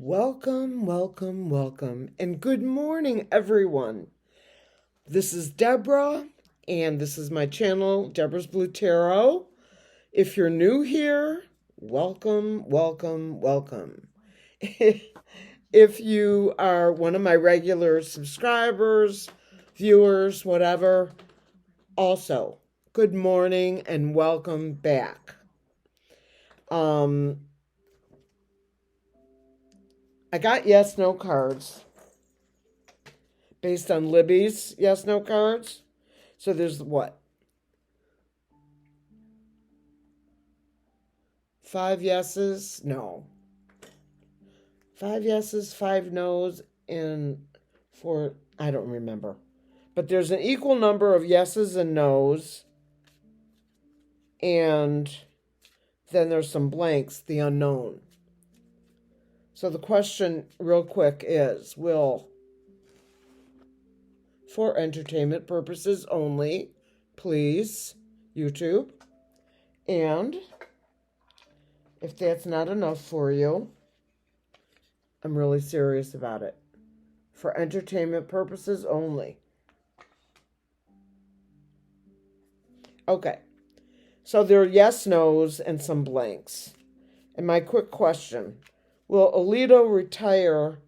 Welcome, welcome, welcome, and good morning, everyone. This is Deborah, and this is my channel, Deborah's Blue Tarot. If you're new here, welcome, welcome, welcome. If you are one of my regular subscribers, viewers, whatever, also, good morning and welcome back. I got yes, no cards based on Libby's yes, no cards. So there's what? 5 yeses? No. 5 yeses, 5 no's, and 4, I don't remember. But there's an equal number of yeses and no's. And then there's some blanks, the unknown. So the question, real quick, is will, for entertainment purposes only, please, YouTube. And if that's not enough for you, I'm really serious about it. For entertainment purposes only. Okay. So there are yes, no's, and some blanks. And my quick question, will Alito retire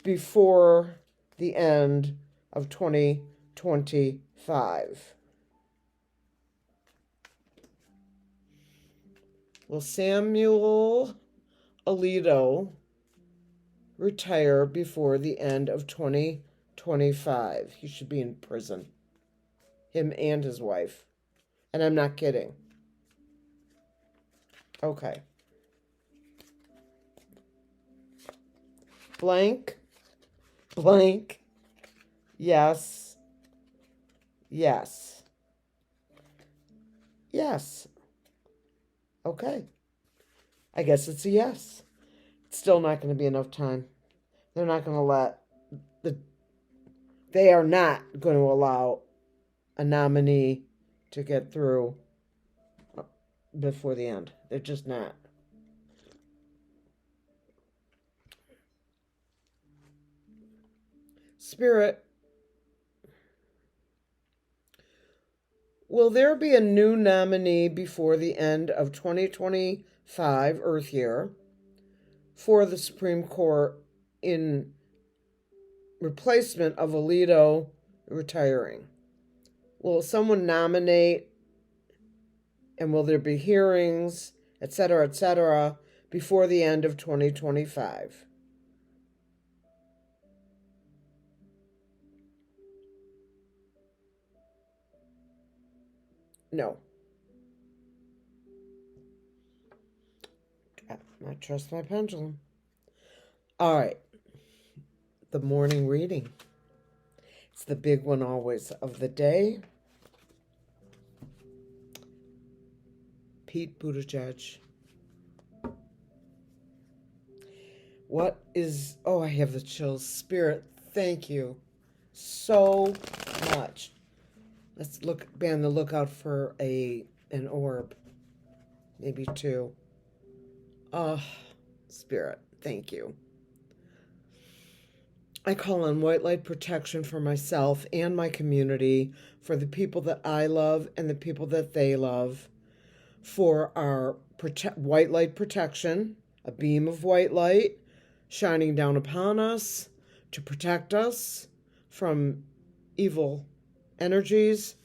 before the end of 2025? Will Samuel Alito retire before the end of 2025? He should be in prison. Him and his wife. And I'm not kidding. Okay. Blank. Blank. Yes. Yes. Yes. Okay. I guess it's a yes. It's still not going to be enough time. They're not going to they are not going to allow a nominee to get through before the end. They're just not. Spirit, will there be a new nominee before the end of 2025 Earth year for the Supreme Court in replacement of Alito retiring? Will someone nominate, and will there be hearings, etc., before the end of 2025? No. I trust my pendulum. All right. The morning reading. It's the big one always of the day. Pete Buttigieg. What is... Oh, I have the chills. Spirit, thank you so much. Let's be on the lookout for an orb. Maybe 2. Spirit, thank you. I call on white light protection for myself and my community, for the people that I love and the people that they love, for our white light protection, a beam of white light shining down upon us to protect us from evil energies,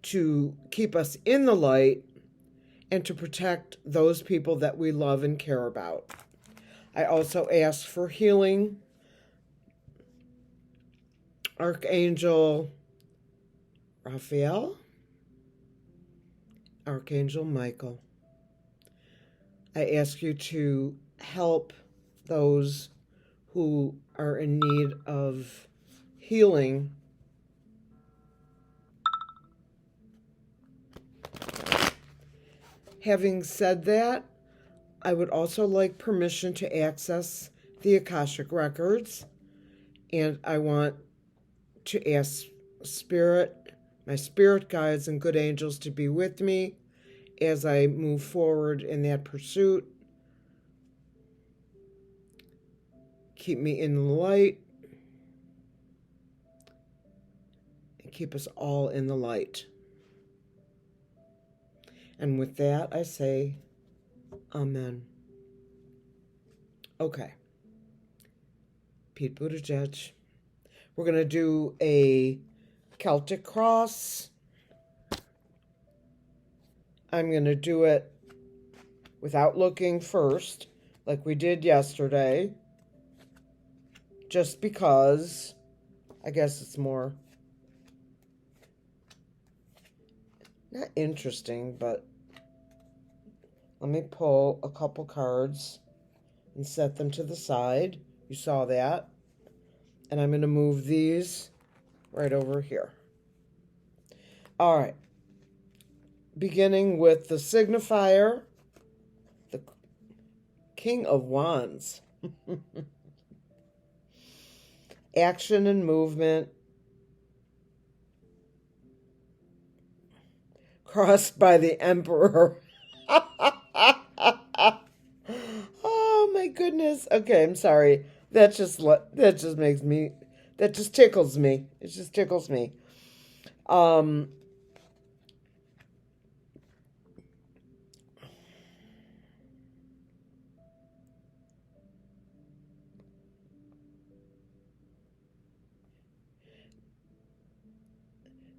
to keep us in the light, and to protect those people that we love and care about. I also ask for healing. Archangel Raphael, Archangel Michael, I ask you to help those who are in need of healing. Having said that, I would also like permission to access the Akashic Records, and I want to ask my spirit guides and good angels to be with me as I move forward in that pursuit. keep me in the light, and keep us all in the light. And with that, I say, Amen. Okay. Pete Buttigieg. We're going to do a Celtic cross. I'm going to do it without looking first, like we did yesterday, just because I guess it's more, not interesting, but let me pull a couple cards and set them to the side. You saw that. And I'm going to move these right over here. All right. Beginning with the signifier, the King of Wands. Action and movement. Crossed by the Emperor. Oh my goodness. Okay, I'm sorry. That just tickles me. It just tickles me.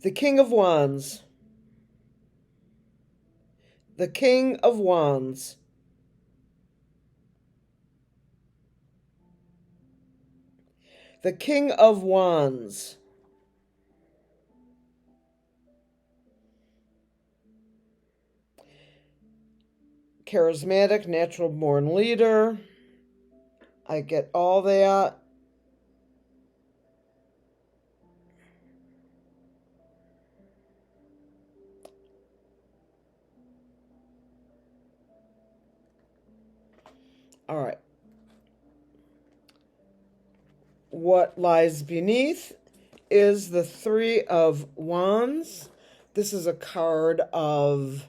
The King of Wands. The King of Wands. The King of Wands. Charismatic, natural born leader. I get all that. All right. What lies beneath is the Three of Wands. This is a card of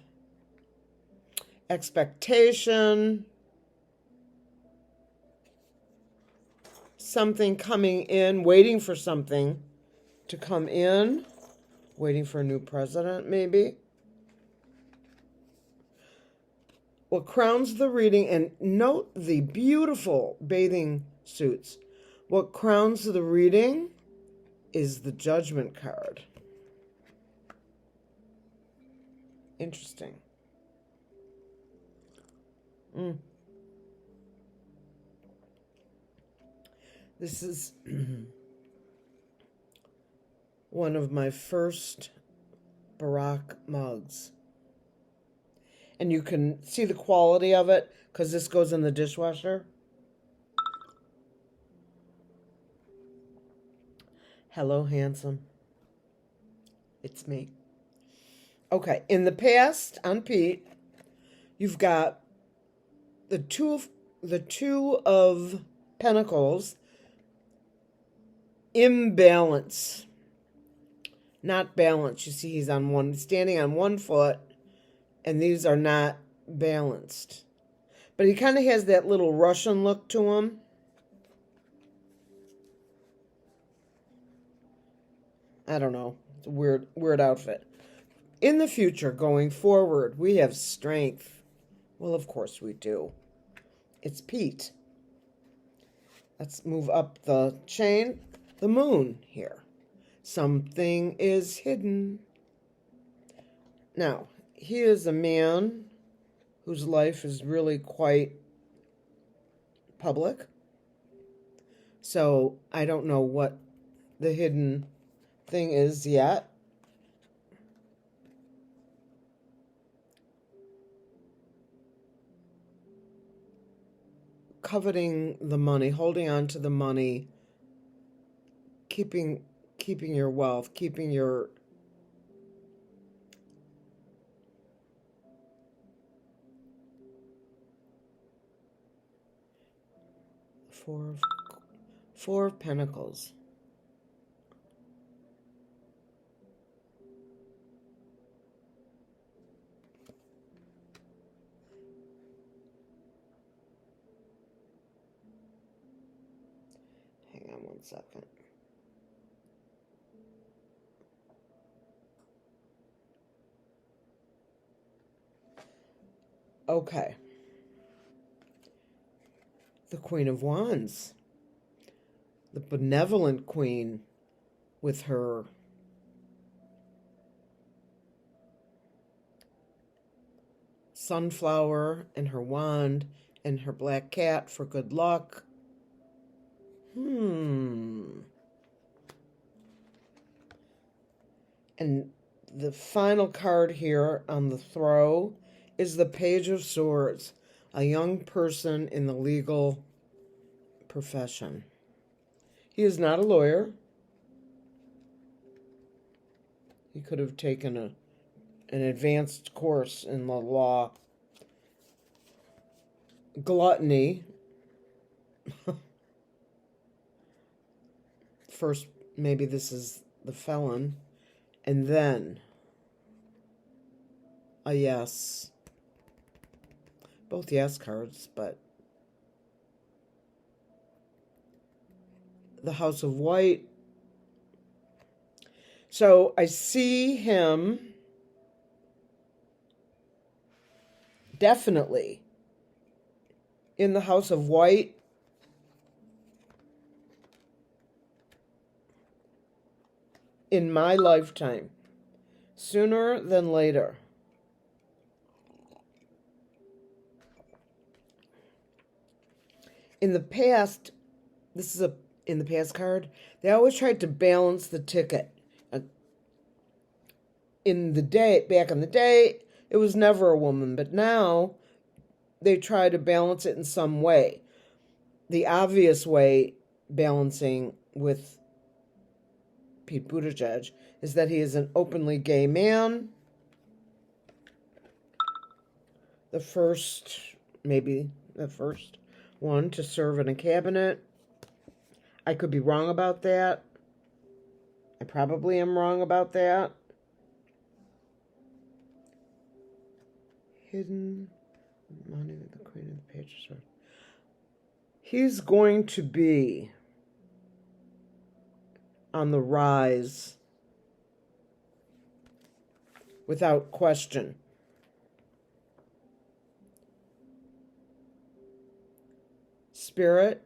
expectation, something coming in, waiting for something to come in, waiting for a new president, maybe. What crowns the reading, and note the beautiful bathing suits. What crowns the reading is the Judgment card. Interesting. This is one of my first Barack mugs. And you can see the quality of it because this goes in the dishwasher. Hello, handsome. It's me. Okay, in the past, on Pete, you've got the two of Pentacles, imbalance, not balance. You see, he's standing on one foot, and these are not balanced. But he kind of has that little Russian look to him. I don't know. It's a weird outfit. In the future, going forward, we have strength. Well, of course we do. It's Pete. Let's move up the chain. The moon here. Something is hidden. Now, he is a man whose life is really quite public. So I don't know what the hidden thing is yet. Coveting the money, holding on to the money, keeping your wealth, keeping your Four of Pentacles. 1 second. Okay. The Queen of Wands. The benevolent queen with her sunflower and her wand and her black cat for good luck. And the final card here on the throw is the Page of Swords, a young person in the legal profession. He is not a lawyer. He could have taken an advanced course in the law. Gluttony. First, maybe this is the felon. And then a yes. Both yes cards, but the House of White. So I see him definitely in the House of White. In my lifetime, sooner than later. In the past, this is in the past card, they always tried to balance the ticket. Back in the day, it was never a woman, but now they try to balance it in some way. The obvious way balancing with Pete Buttigieg is that he is an openly gay man. Maybe the first one to serve in a cabinet. I could be wrong about that. I probably am wrong about that. Hidden money with the Queen of the Page of Swords. He's going to be on the rise without question. Spirit,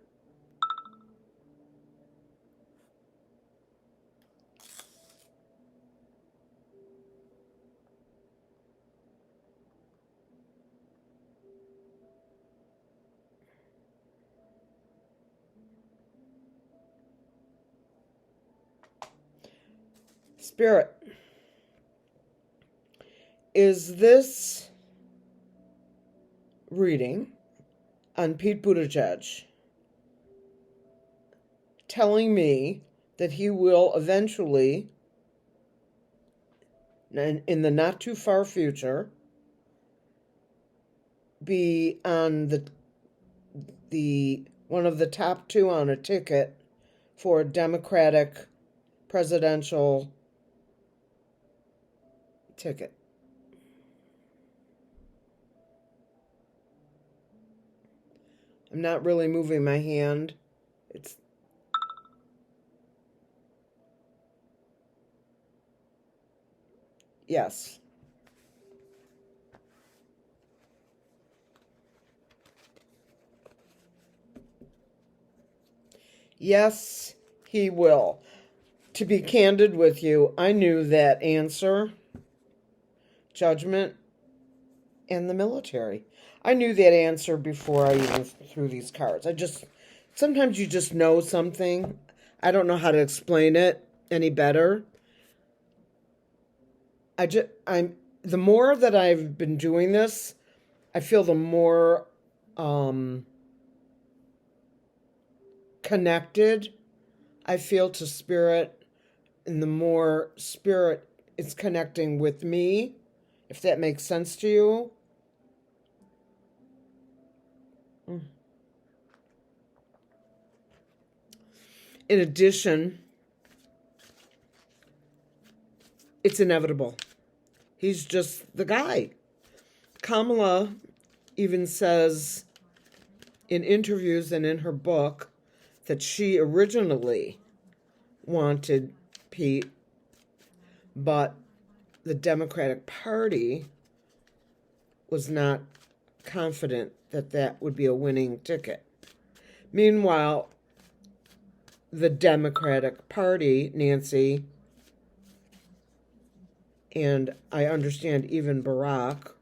Spirit, is this reading on Pete Buttigieg telling me that he will eventually, in the not too far future, be on the one of the top two on a ticket for a Democratic presidential ticket? I'm not really moving my hand. It's yes. Yes, he will. To be candid with you, I knew that answer, judgment, and the military. I knew that answer before I even threw these cards. Sometimes you just know something. I don't know how to explain it any better. The more that I've been doing this, I feel the more connected I feel to Spirit, and the more Spirit is connecting with me, if that makes sense to you. In addition, it's inevitable. He's just the guy. Kamala even says in interviews and in her book that she originally wanted Pete, but the Democratic Party was not confident that that would be a winning ticket. Meanwhile, the Democratic Party, Nancy, and I understand even Barack,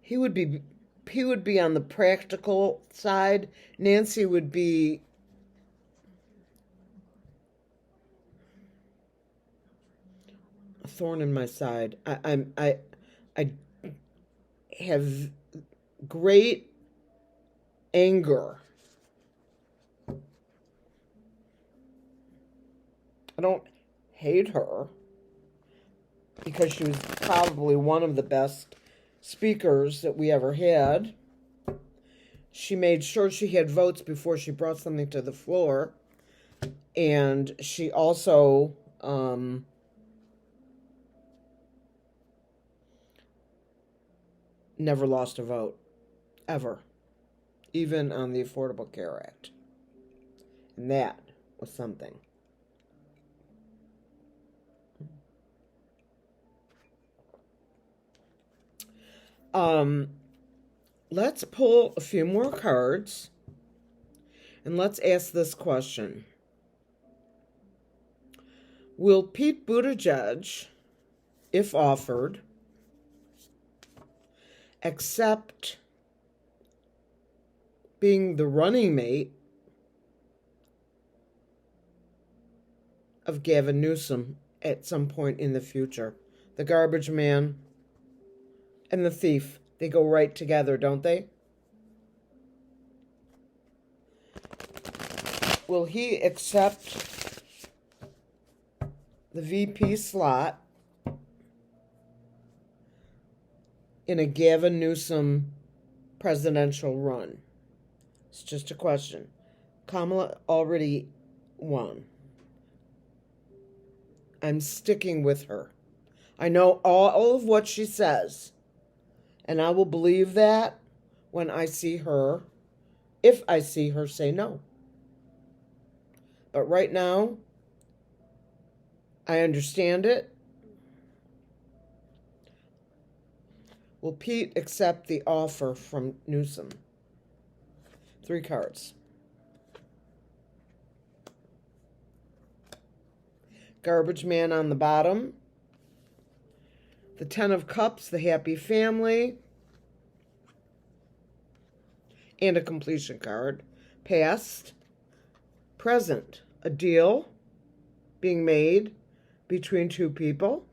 he would be on the practical side. Nancy would be a thorn in my side. I have great anger. I don't hate her because she was probably one of the best speakers that we ever had. She made sure she had votes before she brought something to the floor. And she also never lost a vote, ever, even on the Affordable Care Act. And that was something. Let's pull a few more cards and let's ask this question. Will Pete Buttigieg, if offered, accept being the running mate of Gavin Newsom at some point in the future? The garbage man and the thief, they go right together, don't they? Will he accept the VP slot in a Gavin Newsom presidential run? It's just a question. Kamala already won. I'm sticking with her. I know all of what she says, and I will believe that when I see her, if I see her say no. But right now, I understand it. Will Pete accept the offer from Newsom? 3 cards. Garbage man on the bottom. The 10 of Cups, the happy family. And a completion card. Past. Present. A deal being made between 2 people.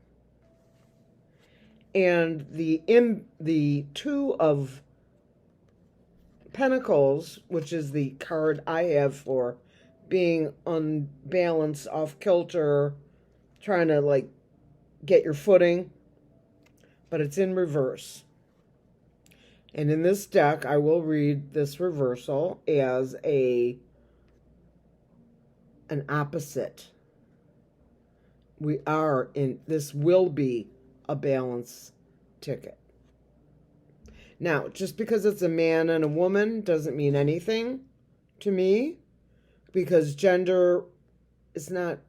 And the 2 of Pentacles, which is the card I have for being unbalanced, off kilter, trying to get your footing, but it's in reverse. And in this deck, I will read this reversal as an opposite. This will be a balance ticket. Now, just because it's a man and a woman doesn't mean anything to me, because gender is not,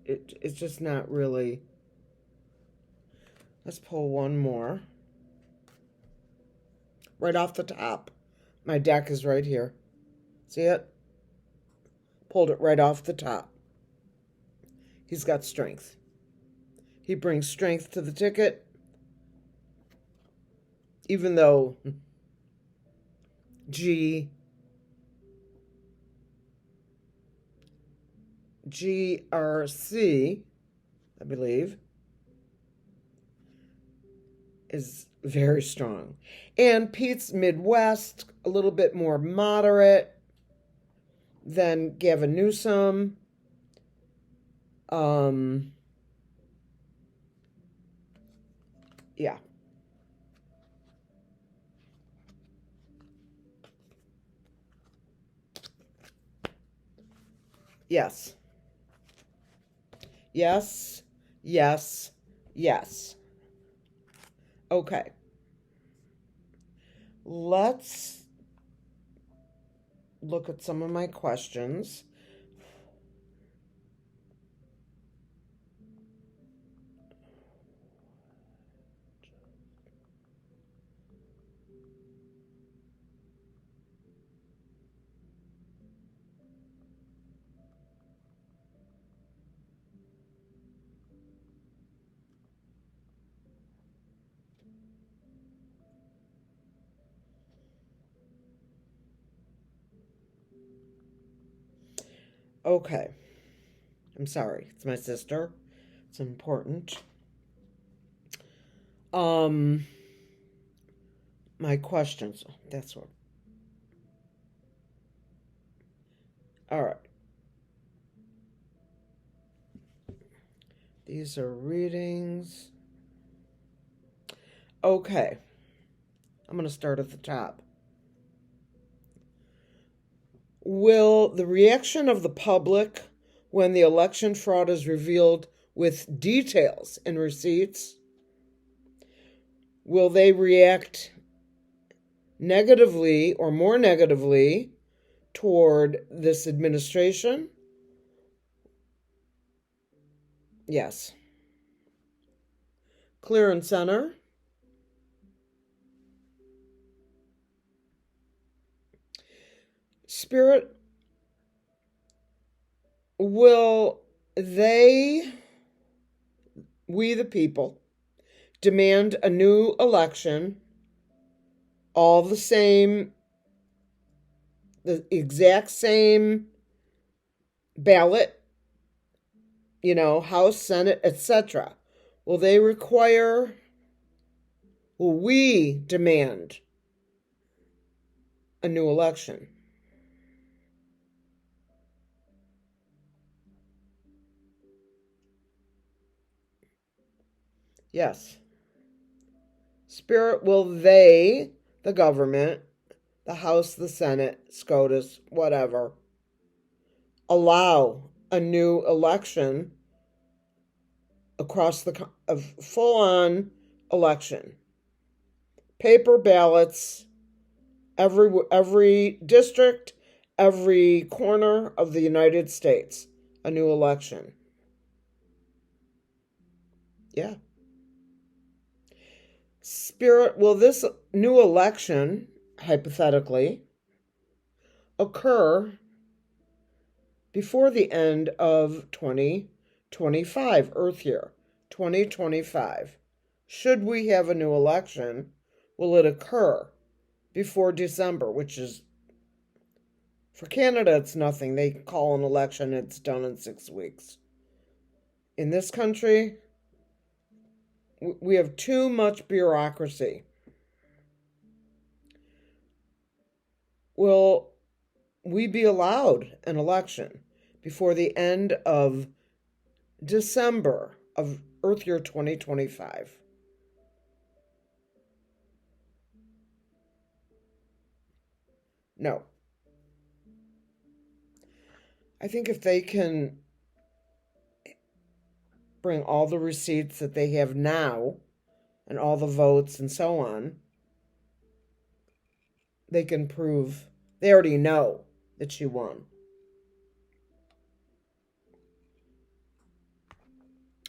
it's just not really. Let's pull one more. Right off the top. My deck is right here. See it? Pulled it right off the top. He's got strength. He brings strength to the ticket, even though GRC, I believe, is very strong. And Pete's Midwest, a little bit more moderate than Gavin Newsom. Yeah. Yes. Yes. Yes. Yes. Okay. Let's look at some of my questions. Okay. I'm sorry. It's my sister. It's important. Um, my questions. That's what. All right. These are readings. Okay. I'm going to start at the top. Will the reaction of the public when the election fraud is revealed with details and receipts, will they react negatively or more negatively toward this administration? Yes. Clear and center. Spirit, will they, we the people, demand a new election, all the same, the exact same ballot, House, Senate, etc.? Will they require, will we demand a new election? Yes. Spirit, will they, the government, the House, the Senate, SCOTUS, whatever, allow a new election across a full-on election, paper ballots, every district, every corner of the United States, a new election? Yeah. Spirit, will this new election, hypothetically, occur before the end of 2025, Earth year 2025? Should we have a new election, will it occur before December, which is, for Canada, it's nothing. They call an election, it's done in 6 weeks. In this country, we have too much bureaucracy. Will we be allowed an election before the end of December of Earth year 2025? No. I think if they can bring all the receipts that they have now and all the votes and so on, they can prove, they already know that she won.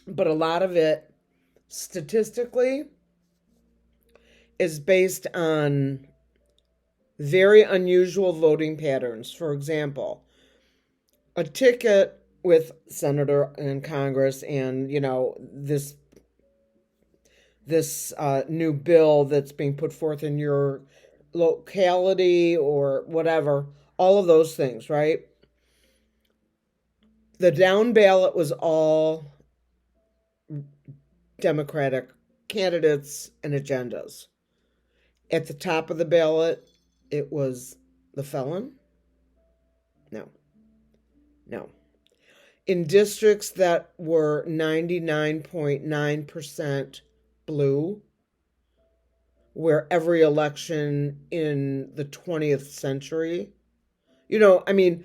But a lot of it, statistically, is based on very unusual voting patterns. For example, a ticket with senator and Congress and, this new bill that's being put forth in your locality or whatever, all of those things, right? The down ballot was all Democratic candidates and agendas. At the top of the ballot, it was the felon? No. No. In districts that were 99.9% blue, where every election in the 20th century, I mean,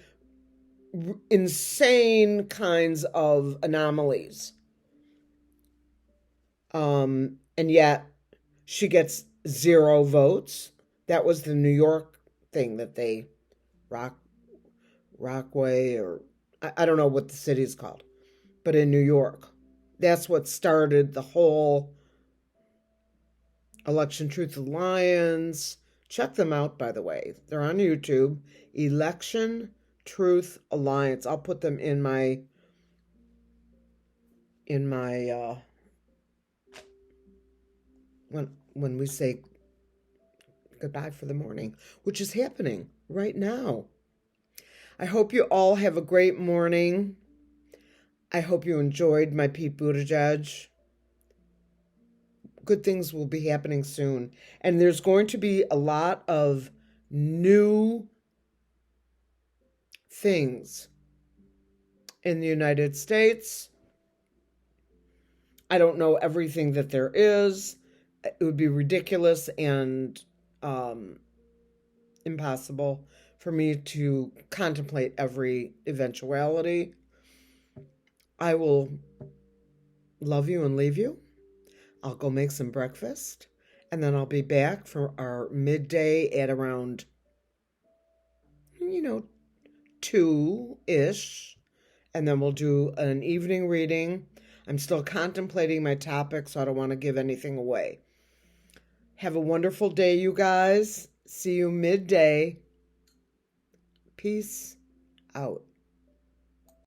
insane kinds of anomalies. And yet she gets 0 votes. That was the New York thing that they Rock Rockaway, or I don't know what the city is called, but in New York. That's what started the whole Election Truth Alliance. Check them out, by the way. They're on YouTube. Election Truth Alliance. I'll put them in my when we say goodbye for the morning, which is happening right now. I hope you all have a great morning. I hope you enjoyed my Pete Buttigieg. Good things will be happening soon. And there's going to be a lot of new things in the United States. I don't know everything that there is. It would be ridiculous and impossible for me to contemplate every eventuality. I will love you and leave you. I'll go make some breakfast, and then I'll be back for our midday at around, 2-ish, and then we'll do an evening reading. I'm still contemplating my topic, so I don't want to give anything away. Have a wonderful day, you guys. See you midday. Peace out.